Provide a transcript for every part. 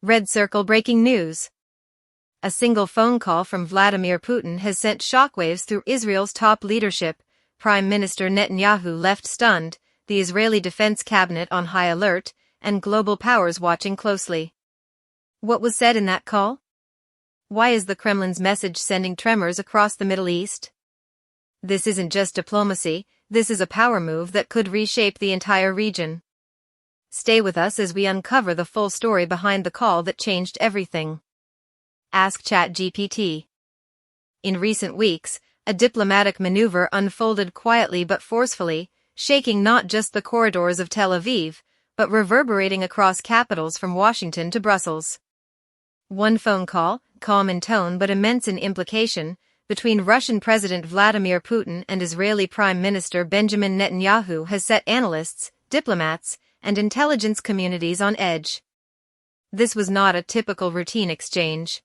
Red Circle breaking news. A single phone call from Vladimir Putin has sent shockwaves through Israel's top leadership. Prime Minister Netanyahu left stunned, the Israeli Defense Cabinet on high alert, and global powers watching closely. What was said in that call? Why is the Kremlin's message sending tremors across the Middle East? This isn't just diplomacy, this is a power move that could reshape the entire region. Stay with us as we uncover the full story behind the call that changed everything. Ask ChatGPT. In recent weeks, a diplomatic maneuver unfolded quietly but forcefully, shaking not just the corridors of Tel Aviv, but reverberating across capitals from Washington to Brussels. One phone call, calm in tone but immense in implication, between Russian President Vladimir Putin and Israeli Prime Minister Benjamin Netanyahu has set analysts, diplomats, and intelligence communities on edge. This was not a typical routine exchange.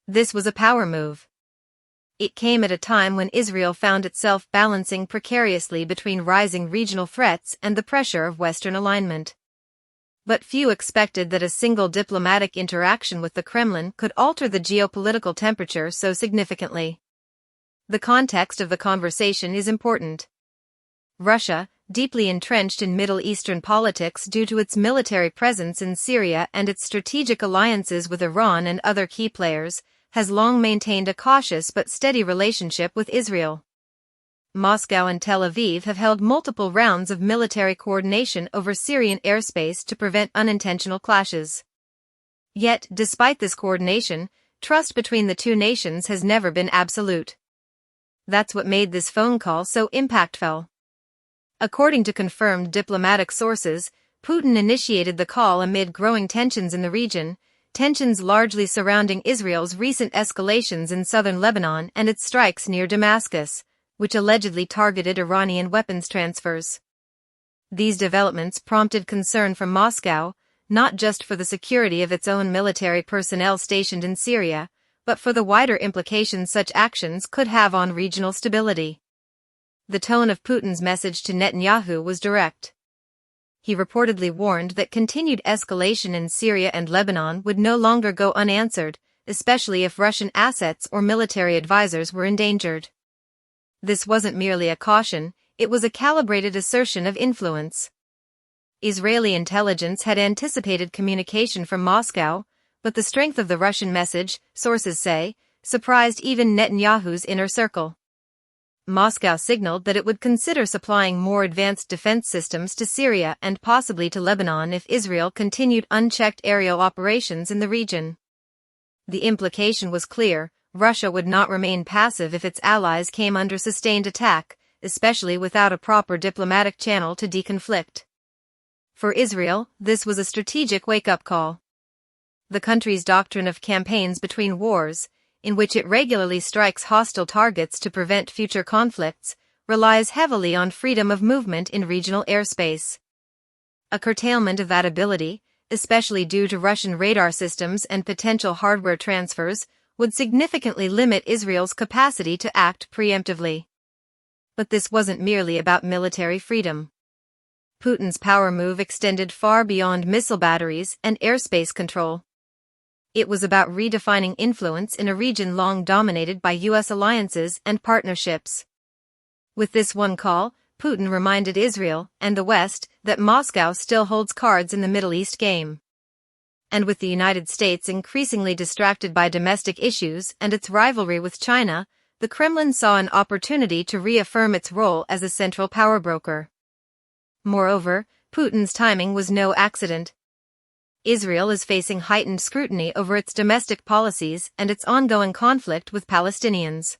This was a power move. It came at a time when Israel found itself balancing precariously between rising regional threats and the pressure of Western alignment. But few expected that a single diplomatic interaction with the Kremlin could alter the geopolitical temperature so significantly. The context of the conversation is important. Russia, deeply entrenched in Middle Eastern politics due to its military presence in Syria and its strategic alliances with Iran and other key players, has long maintained a cautious but steady relationship with Israel. Moscow and Tel Aviv have held multiple rounds of military coordination over Syrian airspace to prevent unintentional clashes. Yet, despite this coordination, trust between the two nations has never been absolute. That's what made this phone call so impactful. According to confirmed diplomatic sources, Putin initiated the call amid growing tensions in the region, tensions largely surrounding Israel's recent escalations in southern Lebanon and its strikes near Damascus, which allegedly targeted Iranian weapons transfers. These developments prompted concern from Moscow, not just for the security of its own military personnel stationed in Syria, but for the wider implications such actions could have on regional stability. The tone of Putin's message to Netanyahu was direct. He reportedly warned that continued escalation in Syria and Lebanon would no longer go unanswered, especially if Russian assets or military advisors were endangered. This wasn't merely a caution, it was a calibrated assertion of influence. Israeli intelligence had anticipated communication from Moscow, but the strength of the Russian message, sources say, surprised even Netanyahu's inner circle. Moscow signaled that it would consider supplying more advanced defense systems to Syria and possibly to Lebanon if Israel continued unchecked aerial operations in the region. The implication was clear: Russia would not remain passive if its allies came under sustained attack, especially without a proper diplomatic channel to deconflict. For Israel, this was a strategic wake-up call. The country's doctrine of campaigns between wars, in which it regularly strikes hostile targets to prevent future conflicts, relies heavily on freedom of movement in regional airspace. A curtailment of that ability, especially due to Russian radar systems and potential hardware transfers, would significantly limit Israel's capacity to act preemptively. But this wasn't merely about military freedom. Putin's power move extended far beyond missile batteries and airspace control. It was about redefining influence in a region long dominated by U.S. alliances and partnerships. With this one call, Putin reminded Israel and the West that Moscow still holds cards in the Middle East game. And with the United States increasingly distracted by domestic issues and its rivalry with China, the Kremlin saw an opportunity to reaffirm its role as a central power broker. Moreover, Putin's timing was no accident. Israel is facing heightened scrutiny over its domestic policies and its ongoing conflict with Palestinians.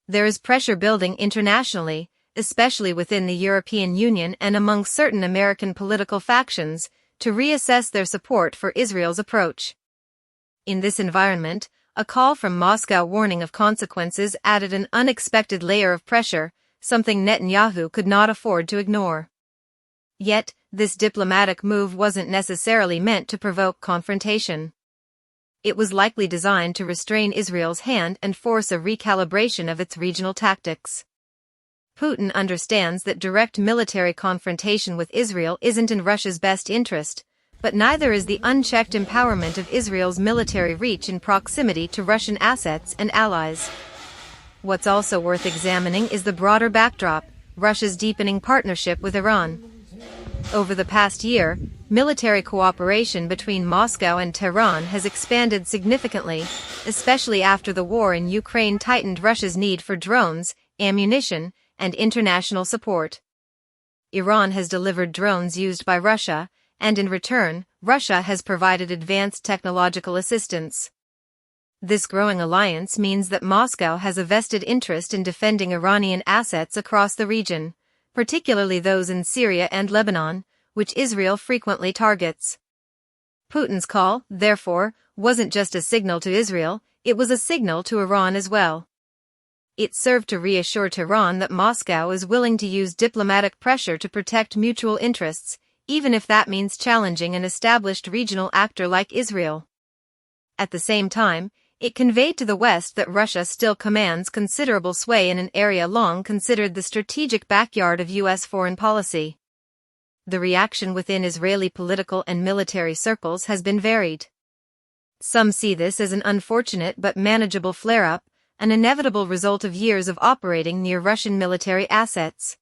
There is pressure building internationally, especially within the European Union and among certain American political factions, to reassess their support for Israel's approach. In this environment, a call from Moscow warning of consequences added an unexpected layer of pressure, something Netanyahu could not afford to ignore. Yet, this diplomatic move wasn't necessarily meant to provoke confrontation. It was likely designed to restrain Israel's hand and force a recalibration of its regional tactics. Putin understands that direct military confrontation with Israel isn't in Russia's best interest, but neither is the unchecked empowerment of Israel's military reach in proximity to Russian assets and allies. What's also worth examining is the broader backdrop: Russia's deepening partnership with Iran. Over the past year, military cooperation between Moscow and Tehran has expanded significantly, especially after the war in Ukraine tightened Russia's need for drones, ammunition, and international support. Iran has delivered drones used by Russia, and in return, Russia has provided advanced technological assistance. This growing alliance means that Moscow has a vested interest in defending Iranian assets across the region, particularly those in Syria and Lebanon, which Israel frequently targets. Putin's call, therefore, wasn't just a signal to Israel, it was a signal to Iran as well. It served to reassure Tehran that Moscow is willing to use diplomatic pressure to protect mutual interests, even if that means challenging an established regional actor like Israel. At the same time, it conveyed to the West that Russia still commands considerable sway in an area long considered the strategic backyard of U.S. foreign policy. The reaction within Israeli political and military circles has been varied. Some see this as an unfortunate but manageable flare-up, an inevitable result of years of operating near Russian military assets.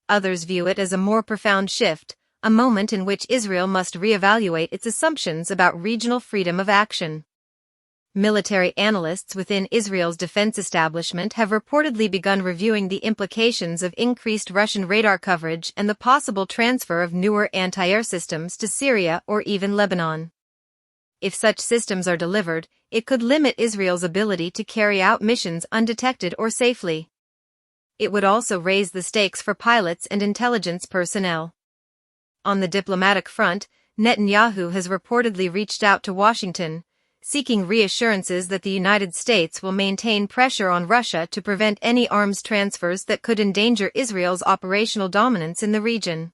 Others view it as a more profound shift, a moment in which Israel must reevaluate its assumptions about regional freedom of action. Military analysts within Israel's defense establishment have reportedly begun reviewing the implications of increased Russian radar coverage and the possible transfer of newer anti-air systems to Syria or even Lebanon. If such systems are delivered, it could limit Israel's ability to carry out missions undetected or safely. It would also raise the stakes for pilots and intelligence personnel. On the diplomatic front, Netanyahu has reportedly reached out to Washington, seeking reassurances that the United States will maintain pressure on Russia to prevent any arms transfers that could endanger Israel's operational dominance in the region.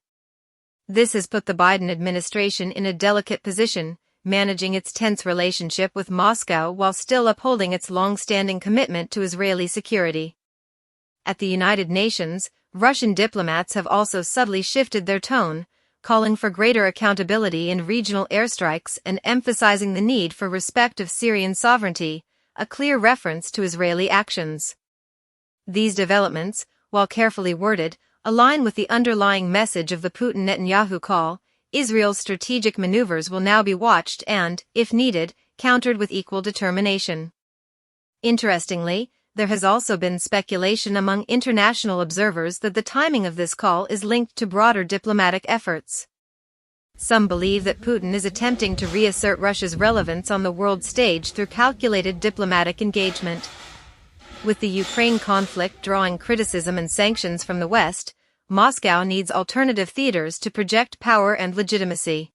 This has put the Biden administration in a delicate position, managing its tense relationship with Moscow while still upholding its long-standing commitment to Israeli security. At the United Nations, Russian diplomats have also subtly shifted their tone, calling for greater accountability in regional airstrikes and emphasizing the need for respect of Syrian sovereignty, a clear reference to Israeli actions. These developments, while carefully worded, align with the underlying message of the Putin-Netanyahu call: Israel's strategic maneuvers will now be watched and, if needed, countered with equal determination. Interestingly, there has also been speculation among international observers that the timing of this call is linked to broader diplomatic efforts. Some believe that Putin is attempting to reassert Russia's relevance on the world stage through calculated diplomatic engagement. With the Ukraine conflict drawing criticism and sanctions from the West, Moscow needs alternative theaters to project power and legitimacy.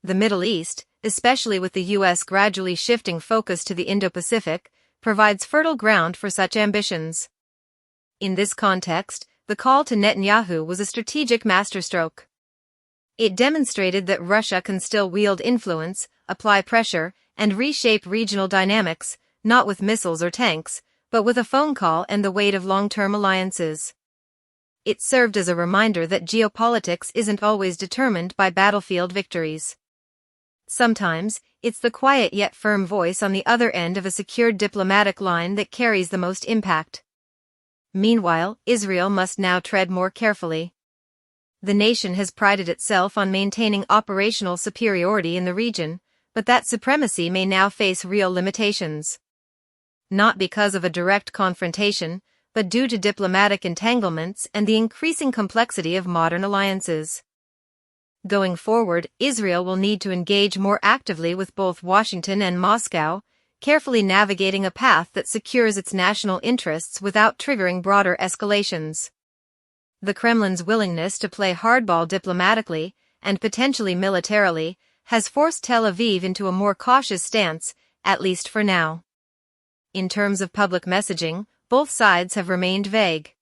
The Middle East, especially with the U.S. gradually shifting focus to the Indo-Pacific, provides fertile ground for such ambitions. In this context, the call to Netanyahu was a strategic masterstroke. It demonstrated that Russia can still wield influence, apply pressure, and reshape regional dynamics, not with missiles or tanks, but with a phone call and the weight of long-term alliances. It served as a reminder that geopolitics isn't always determined by battlefield victories. Sometimes, it's the quiet yet firm voice on the other end of a secured diplomatic line that carries the most impact. Meanwhile, Israel must now tread more carefully. The nation has prided itself on maintaining operational superiority in the region, but that supremacy may now face real limitations. Not because of a direct confrontation, but due to diplomatic entanglements and the increasing complexity of modern alliances. Going forward, Israel will need to engage more actively with both Washington and Moscow, carefully navigating a path that secures its national interests without triggering broader escalations. The Kremlin's willingness to play hardball diplomatically, and potentially militarily, has forced Tel Aviv into a more cautious stance, at least for now. In terms of public messaging, both sides have remained vague.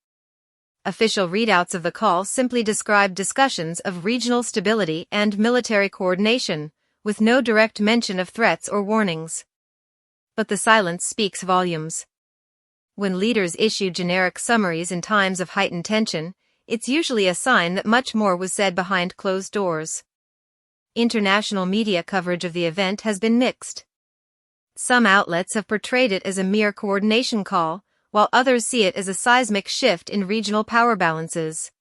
Official readouts of the call simply describe discussions of regional stability and military coordination, with no direct mention of threats or warnings. But the silence speaks volumes. When leaders issue generic summaries in times of heightened tension, it's usually a sign that much more was said behind closed doors. International media coverage of the event has been mixed. Some outlets have portrayed it as a mere coordination call, while others see it as a seismic shift in regional power balances.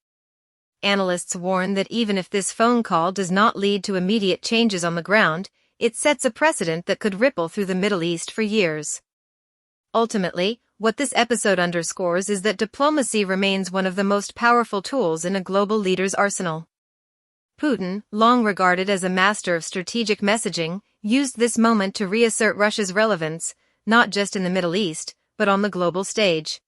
Analysts warn that even if this phone call does not lead to immediate changes on the ground, it sets a precedent that could ripple through the Middle East for years. Ultimately, what this episode underscores is that diplomacy remains one of the most powerful tools in a global leader's arsenal. Putin, long regarded as a master of strategic messaging, used this moment to reassert Russia's relevance, not just in the Middle East, but on the global stage.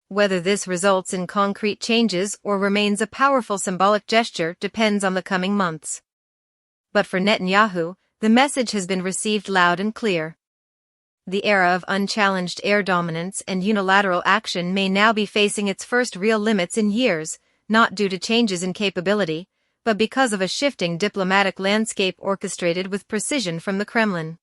Whether this results in concrete changes or remains a powerful symbolic gesture depends on the coming months. But for Netanyahu, the message has been received loud and clear. The era of unchallenged air dominance and unilateral action may now be facing its first real limits in years, not due to changes in capability, but because of a shifting diplomatic landscape orchestrated with precision from the Kremlin.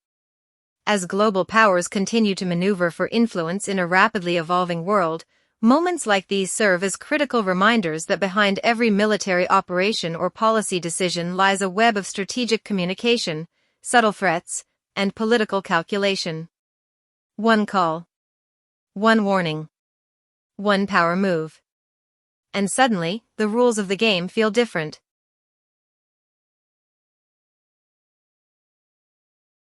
As global powers continue to maneuver for influence in a rapidly evolving world, moments like these serve as critical reminders that behind every military operation or policy decision lies a web of strategic communication, subtle threats, and political calculation. One call. One warning. One power move. And suddenly, the rules of the game feel different.